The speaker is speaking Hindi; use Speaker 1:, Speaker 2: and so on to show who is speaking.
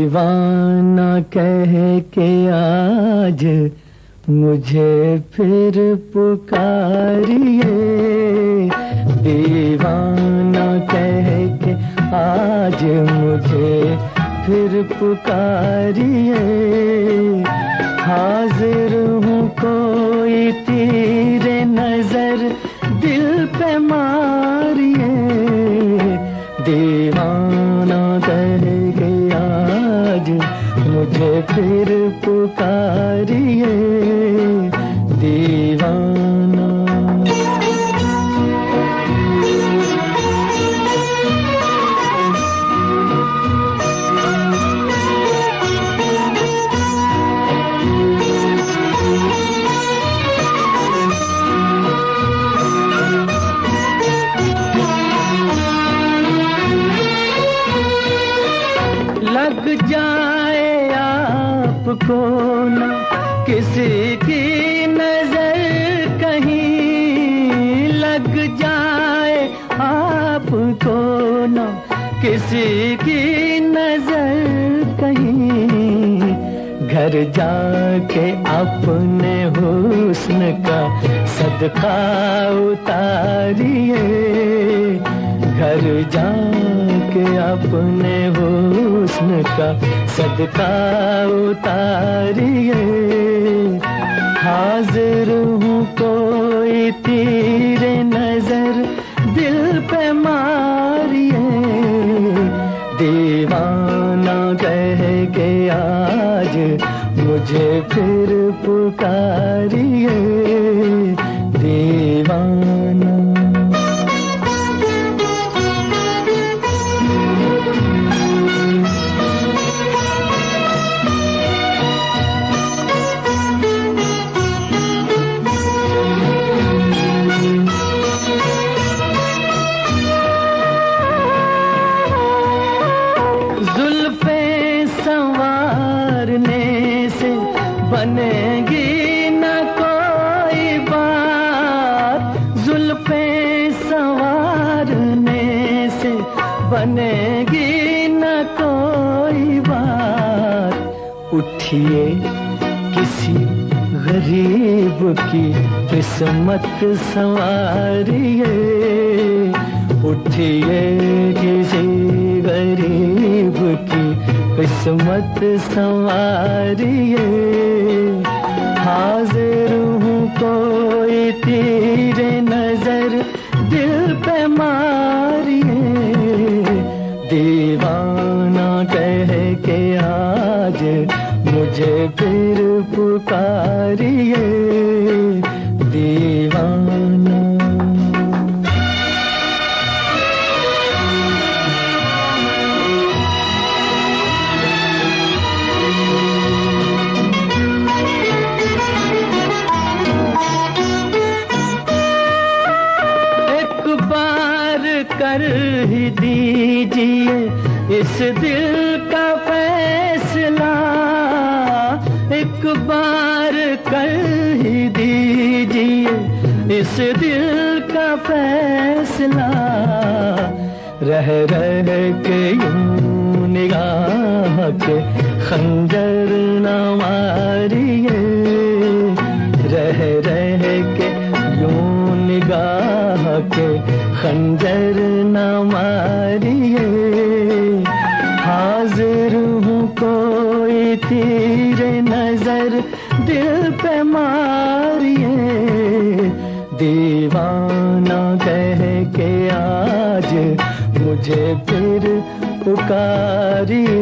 Speaker 1: दीवाना कह के आज मुझे फिर पुकारिए, दीवाना कह के आज मुझे फिर पुकारिए। हाजिर हूँ कोई तीरे नजर दिल पे मारिए, दीवाना कह के आज मुझे फिर पुकारिए, दीवाना। लग जाए आपको न किसी की नजर कहीं, लग जाए आपको न किसी की नजर कहीं, घर जाके अपने हुस्न का सदका उतारिए, घर जाके अपने हुस्न का सदका उतारिए। हाजिर हूँ कोई तीरे नजर दिल पे मारिए, दीवाना कह के आज मुझे फिर पुकारिए, दीवाना। जुल्फे संवारने से बनेगी न कोई बात, जुल्फे संवारने से बनेगी न कोई बात। उठिए किसी गरीब की किस्मत संवारिए, उठिए किसी गरीब की किस्मत संवारिए। हाजिर हूँ कोई तीरे नजर दिल पे मारिए, दीवाना कह के आज मुझे फिर पुकारिए, दीवाना। कर ही दीजिए इस दिल का फैसला, एक बार कर ही दीजिए इस दिल का फैसला। रह रह के यूं निगाह के खंजर न मारिए, रह रह के यूं निगाह के खंजर न मारिए। हाजिर हूँ कोई तीरे नजर दिल पे मारिए, दीवाना कह के आज मुझे फिर पुकारिए।